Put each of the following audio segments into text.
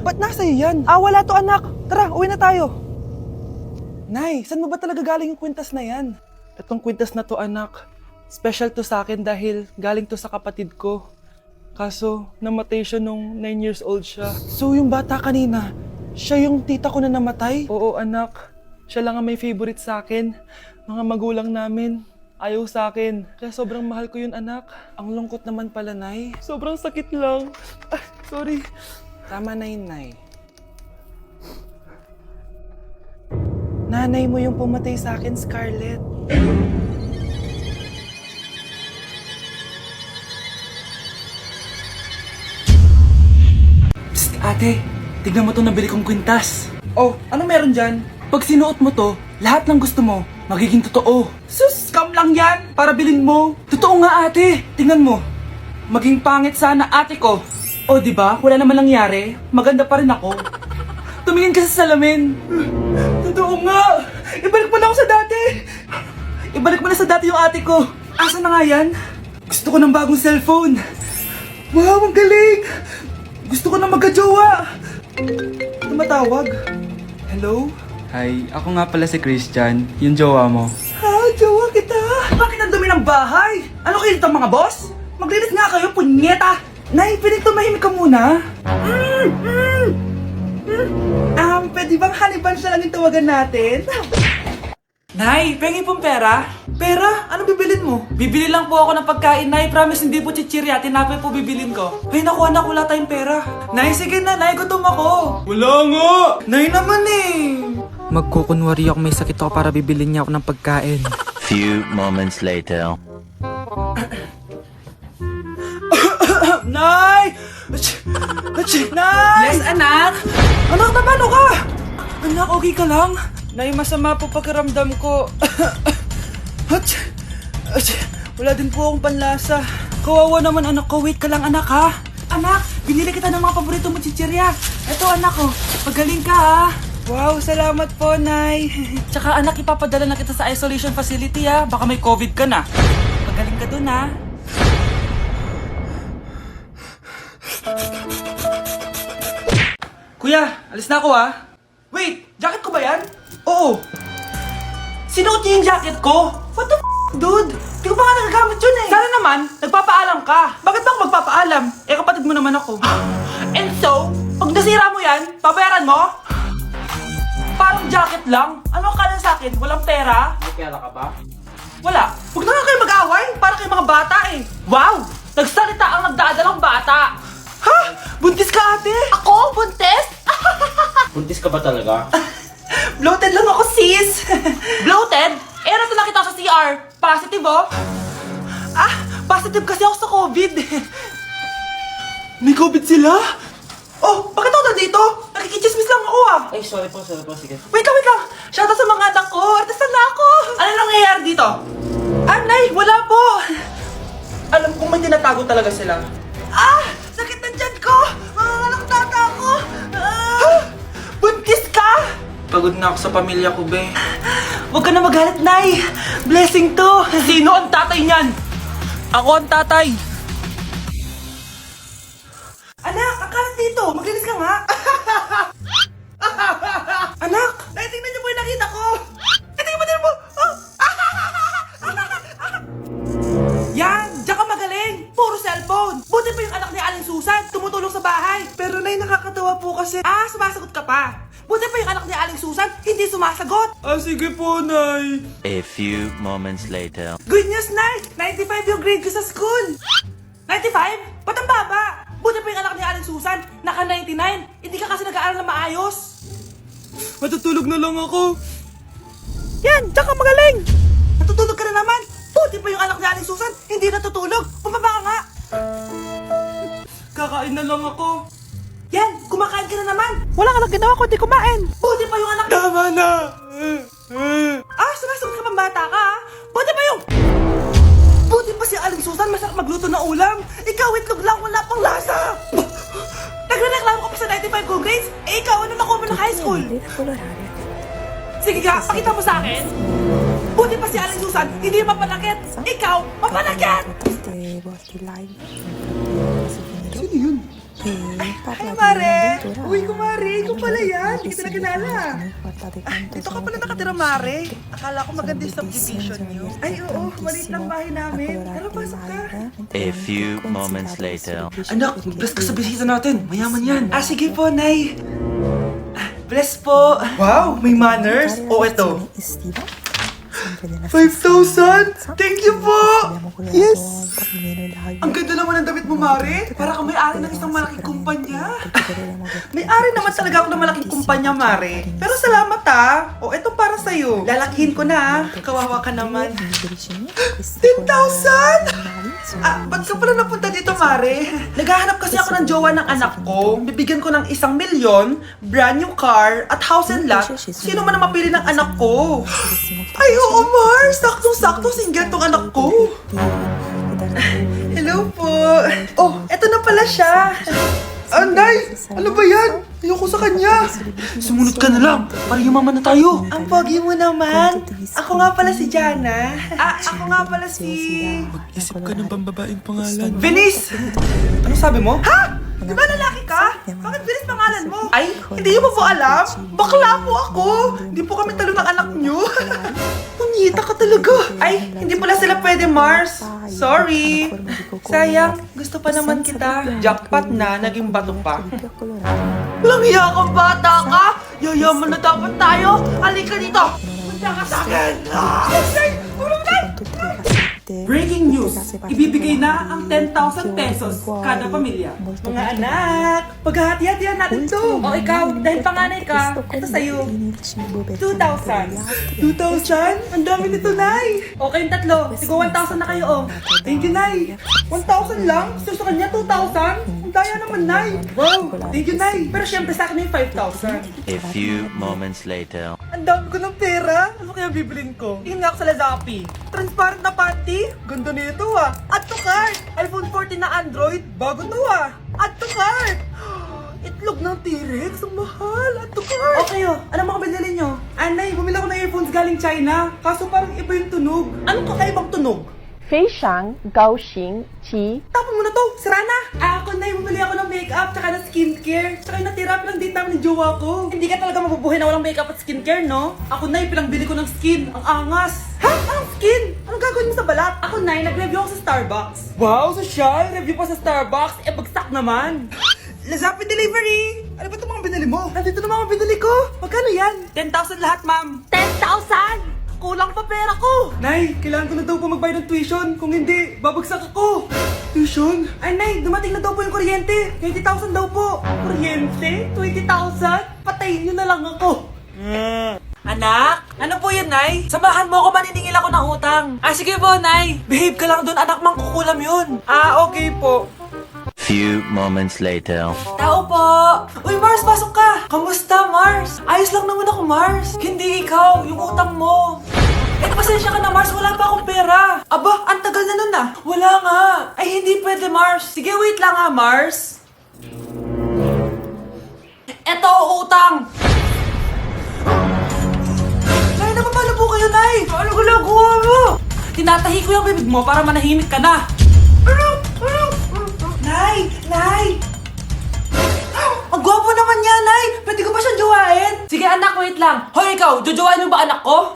Ba't nasa iyo yan? Ah, wala to anak. Tara, uwi na tayo. Nay, saan mo ba talaga galing yung kwintas na yan? Itong kwintas na to anak, special to sa akin dahil galing to sa kapatid ko. Kaso, namatay siya nung 9 years old siya. So yung bata kanina, siya yung tita ko na namatay? Oo anak, siya lang ang may favorite sa akin. Mga magulang namin, ayaw sa akin. Kaya sobrang mahal ko yun anak. Ang lungkot naman pala, Nay. Sobrang sakit lang. Ah, sorry. Tama na yun, Nay. Nanay mo yung pumatay sa akin, Scarlett. Psst, ate. Tignan mo to nabili kong kwintas. Oh, ano meron dyan? Pag sinuot mo to, lahat ng gusto mo, magiging totoo. Sus, scam lang yan para bilhin mo. Totoo nga ate, tingnan mo. Maging pangit sana ate ko. O di ba? Wala naman nangyari. Maganda pa rin ako. Tumingin ka sa salamin. Totoo nga. Ibalik mo na ako sa dati. Ibalik mo na sa dati yung ate ko. Asa na nga yan? Gusto ko ng bagong cellphone. Wow, ang galing. Gusto ko na magka-jowa. Tumatawag. Hello? Hi, ako nga pala si Christian, yung jowa mo. Ha, jowa kita. Bakit ang dumi ng bahay? Ano kayo dito mga boss? Maglinis nga kayo, punyeta. Nay, pwede tumahimik ka muna? Pwede bang honey bunch na lang yung tawagan natin? Nay, pengi pong pera? Pera? Anong bibilin mo? Bibili lang po ako ng pagkain, Nay. Promise, hindi po chichirya. Tinapay po bibilin ko. Ay, naku anak, wala tayong pera. Nay, sige na, Nay. Gutom ako. Wala nga! Nay naman eh. Magkukunwari ako may sakit ako para bibilin niya ako ng pagkain. Few moments later. Nay! Nay! Yes, anak? Anak, paano ka? Anak, okay ka lang? Nay, masama po pakiramdam ko. Wala din po akong panlasa. Kawawa naman anak ko. Wait ka lang anak ha. Anak, binili kita ng mga paborito mo chichirya. Eto anak ko, pagaling ka ha. Wow, salamat po, Nay. Tsaka anak, ipapadala na kita sa isolation facility ha. Baka may COVID ka na. Pagaling ka dun ha. Kuya, alis na ako ha. Wait, jacket ko ba yan? Oo. Sinuot niya yung jacket ko? What the dude? Di ko pa nga nagagamit yun eh. Sana naman, nagpapaalam ka. Bakit ba ako magpapaalam? Eh, kapatid mo naman ako. And so, pag nasira mo yan, babayaran mo? Parang jacket lang. Ano ang kala sa akin? Walang pera? May pera ka ba? Wala. Huwag na nga kayo mag-away. Para kayo mga bata eh. Wow! Nagsalita ang nagdadalang bata. Ha? Buntis ka ate? Ako? Buntis? Buntis ka ba talaga? Bloated lang ako, sis. Bloated? Eh, nasa nakita ko sa CR. Positive, oh. Ah, positive kasi ako sa COVID. May COVID sila? Oh, bakit ako nandito? Nakikichismis lang ako, ah. Ay, sorry po, sige. Wait lang. Shoutout sa mga anak ko. Artisan na ako. Ano nangyayari dito? Nay, wala po. Alam kong may tinatago talaga sila. Ah! Sakit ng tiyan ko! Manganganak tata ako! Buntis ka? Pagod na ako sa pamilya ko, be. Huwag ka na magalit, Nay. Blessing to. Sino ang tatay niyan? Ako ang tatay. Anak, akalat dito. Maglinis ka nga. Anak, Nay, tingnan niyo po yung nakita ko. Tingnan mo. Yan, diyan ka magaling. Puro cellphone. Buti pa yung anak ni Aling Susan, tumutulong sa bahay. Pero Nay, nakakatawa po kasi. Ah, sumasagot ka pa. Buti pa yung anak ni Aling Susan, hindi sumasagot. Ah, sige po, Nay. A few moments later. Good news, Nay. 95 yung grade ko sa school. 95? Ba't ang baba? Buti pa yung anak ni Aling Susan, naka 99. Hindi ka kasi nag-aaral na maayos. Matutulog na lang ako. Yan, diyan ka magaling. Natutulog ka na naman. Buti pa yung anak ni Aling Susan, hindi natutulog. Bumaba ka nga. Kakain na lang ako. Yan, kumakain ka na naman. Wala ka lang ginawa kundi kumain. Buti pa yung anak... Tama na. Sumasagot ka pang bata ka ha? Buti pa yung... Buti pa si Aling Susan, masarap magluto ng ulam. Ikaw, itlog lang, wala pang lasa. Nagre-reklamo ka pa sa 95 ko grades. Eh ikaw, ano nakuha mo ng high school? Sige ka, pakita mo sa akin. Buti pa si Aling Susan, hindi yung mapanakit. Ikaw, mapanakit! Sino yun? Hi, Mare! Uy, kumare! Ikaw pala yan! Hindi kita nakilala. Dito ka pala nakatira, Mare. Akala ko maganda yung subdivision niyo. Ay, oo. Maliit lang bahay namin. Tara, pasok ka. A few moments later. Anak, bless ka sa bisita natin. Mayaman yan. Ah, sige po, Nay. Bless po. Wow, may manners. O, eto. 5,000! Thank you po! Yes! Ang ganda naman ng damit mo, Mare. Para kang may-ari ng isang malaking kumpanya. May-ari naman talaga ako ng malaking kumpanya, Mare. Pero salamat O, eto para sa'yo. Lalakihin ko na Kawawa ka naman. 10,000! Ah, ba't ka pala napunta dito, Mare? Naghahanap kasi ako ng jowa ng anak ko. Bibigyan ko ng 1 milyon, brand new car, at house and lot. Sino man ang mapili ng anak ko? Ay, oo, Mars! Saktong-sakto single tong anak ko. Hello po. Oh, eto na pala siya. Anday! Ano ba yan? Ayoko sa kanya. Sumunod ka na lang. Para yumaman na tayo. Ang pogi mo naman. Ako nga pala si Jana. Ah, ako nga pala si... Isip ka ng pambabaeng pangalan. Venice! Ano sabi mo? Ha? Di ba lalaki ka? Bakit Venice pangalan mo? Ay, hindi mo po alam? Bakla po ako. Hindi po kami talo ng anak nyo. Punyita ka talaga. Ay, hindi pala sila pwede, Mars. Sorry. Sayang, gusto pa naman kita. Jackpot na, naging bato pa. Walang hiya kang bata ka! Yayaman na dapat tayo! Halika dito! Punta ka sa akin! Breaking news! Ibibigay na ang 10,000 pesos kada pamilya. Mga anak, paghahati-hatihan natin to. O ikaw, dahil panganay ka, ito sa'yo. 2,000. 2,000? Ang dami nito, Nay. O kayong tatlo, sigo 1,000 na kayo oh. Thank you, Nay. 1,000 lang? Gusto sa kanya 2,000? Ang daya naman, Nay. Wow, thank you, Nay. Pero syempre sa akin yung 5,000. A few moments later. Ang dami ko ng pera. Ano kaya bibilin ko? Tingin nga ako sa Lazapi. Transparent na panty. Ganda nito Add to cart. iPhone 14 na Android. Bago to Add to cart. Itlog ng T-Rex. Ang mahal. Add to cart. Okay oh, ano mga binili nyo? Anay, bumili ako ng earphones galing China. Kaso parang iba yung tunog. Anong kakaibang tunog? 非常高兴其 Tapon mo na to. Sira na. Ako na, bumili ako ng makeup tsaka ng skincare. Tsaka yung natira pa ng date namin ng jowa ko. Hindi ka talaga mabubuhay na walang makeup at skincare, no? Ako na, pinangbili ko ng skin. Ang angas. Ha? Anong skin? Anong gagawin mo sa balat? Ako na, nag-review ako sa Starbucks. Wow, social. Review pa sa Starbucks. Eh, bagsak naman. Lazapi Delivery! Ano ba itong mga binili mo? Nandito na mga binili ko. Magkano yan? 10,000 lahat, ma'am. 10,000? Kulang pa pera ko! Nay, kailangan ko na daw po magbayad ng tuition. Kung hindi, babagsak ako. Tuition? Ay, Nay, dumating na daw po yung kuryente. 20,000 daw po. Kuryente? 20,000? Patayin niyo na lang ako. Anak? Ano po yun, Nay? Samahan mo ako, maniningil ako ng utang. Ah, sige po, Nay. Behave ka lang doon, anak, mangkukulam yun. Ah, okay po. Few moments later. Tao po! Uy, Mars, pasok ka! Kamusta, Mars? Ayos lang naman ako, Mars. Hindi ikaw, yung utang mo. Eh, pasensya ka na, Mars. Wala pa akong pera. Aba, ang tagal na nun ah. Wala nga. Ay, hindi pwede, Mars. Sige, wait lang ha, Mars. Eto, utang. Nay, napapalo po kayo, Nay. Ano ginagawa mo? Tinatahi ko yung bibig mo para manahimik ka na. Nay! Nay! Ang gwapo naman niya, Nay! Pwede ko ba siyang jowain? Sige anak, wait lang. Hoy ikaw, jojowain mo ba anak ko?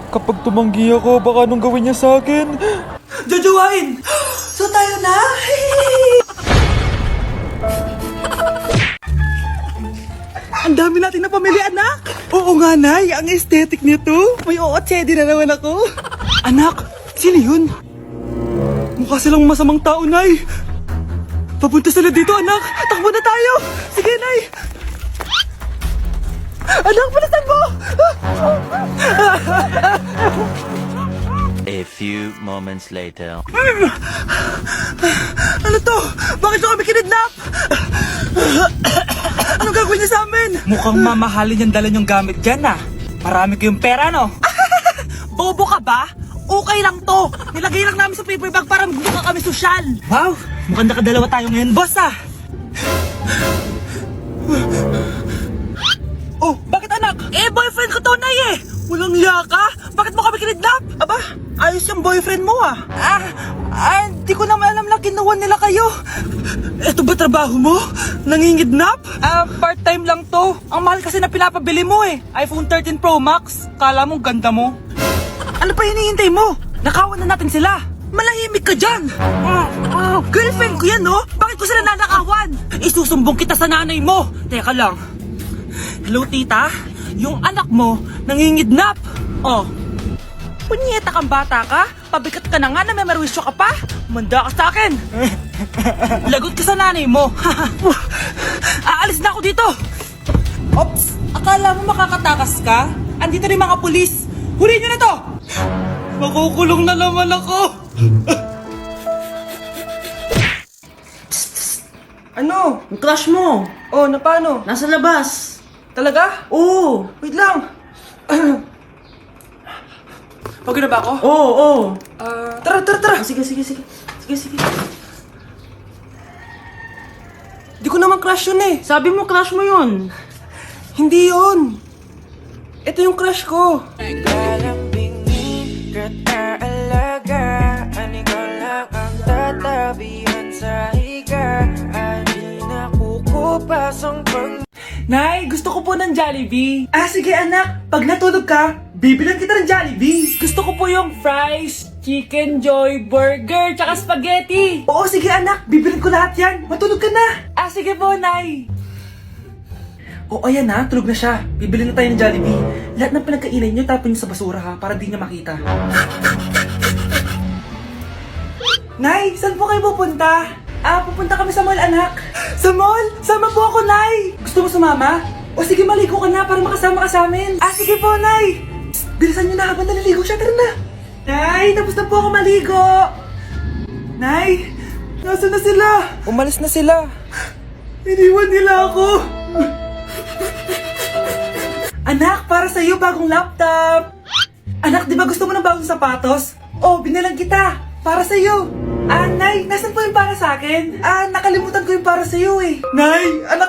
Kapag tumanggi ako, baka anong gawin niya sa akin? Jojowain! So tayo na? Ang dami natin na pamili, anak! Oo nga, Nay! Ang aesthetic nito! May ootsedi na naman ako! Anak! Sino yun? Mukha silang masamang tao, Nay! Papunta sila dito, anak! Takbo na tayo! Sige, Nay! Anak, palasan mo! A few moments later. Ano to? Bakit nyo kami kinidnap? Anong gagawin niya sa amin? Mukhang mamahalin yung dala yung gamit dyan ah. Marami kayong pera no? Bobo ka ba? Okay lang to! Nilagay lang namin sa paper bag para magbuka kami sosyal! Wow! Mukhang nakadalawa tayo ngayon, boss ah! Oh, bakit anak? Eh, boyfriend ko to, Nay eh! Walang hiya ka? Bakit mo kami kinidnap? Aba, ayos yung boyfriend mo ah! Hindi ko naman alam na kinuha nila kayo! Eto ba trabaho mo? Nangingidnap? Part-time lang to. Ang mahal kasi na pinapabili mo eh. iPhone 13 Pro Max. Kala mo ganda mo. Ano pa hinihintay mo? Nakawan na natin sila. Malahimik ka dyan. Girlfriend ko yan, no? Bakit ko sila nanakawan? Isusumbong kita sa nanay mo. Teka lang. Hello, tita? Yung anak mo nangingidnap. Oh. Punyeta kang bata ka? Pabikat ka na nga na may marwisyo ka pa? Manda ka sa akin! Lagot ka sa nanay mo! Aalis na ako dito! Ops! Akala mo makakatakas ka? Andito rin mga pulis! Huli nyo na to! Makukulong na naman ako! Ano? Yung crush mo, Oh, na paano? nasa labas. Talaga? Oo. Wait lang! Pagod na ba ako? Oo. Tara! Sige. Di ko naman crush yun eh! Sabi mo crush mo yun. Hindi yun! Ito yung crush ko! Lalambingin ka't aalagaan, ikaw lang ang tatabihan sa higaan. Di nakukupas ang Nay, gusto ko po ng Jollibee. Sige anak, pag natulog ka, bibilan kita ng Jollibee. Gusto ko po yung fries, chicken joy, burger, tsaka spaghetti. Oo, sige anak, bibilan ko lahat yan. Matulog ka na. Sige po, Nay. Ayan na, tulog na siya. Bibili na tayo ng Jollibee. Lahat ng pinagkainan niyo, tapon niyo sa basura ha, para di niya makita. Nay, saan po kayo pupunta? Pupunta kami sa mall, anak. Sa mall? Sama po ako, Nay. Gusto mo sumama? O sige, maligo ka na para makasama ka sa amin. Sige po, Nay. Psst, bilisan niyo na habang naliligo siya. Tara na. Nay, tapos na po ako maligo. Nay, nasaan na sila? Umalis na sila. Iniwan nila ako. Anak, para sa'yo, bagong laptop. Anak, di ba gusto mo ng bagong sapatos? Binilang kita. Para sa'yo. Nay, nasan po yung para sa akin? Nakalimutan ko yung para sa'yo eh. Nay, anak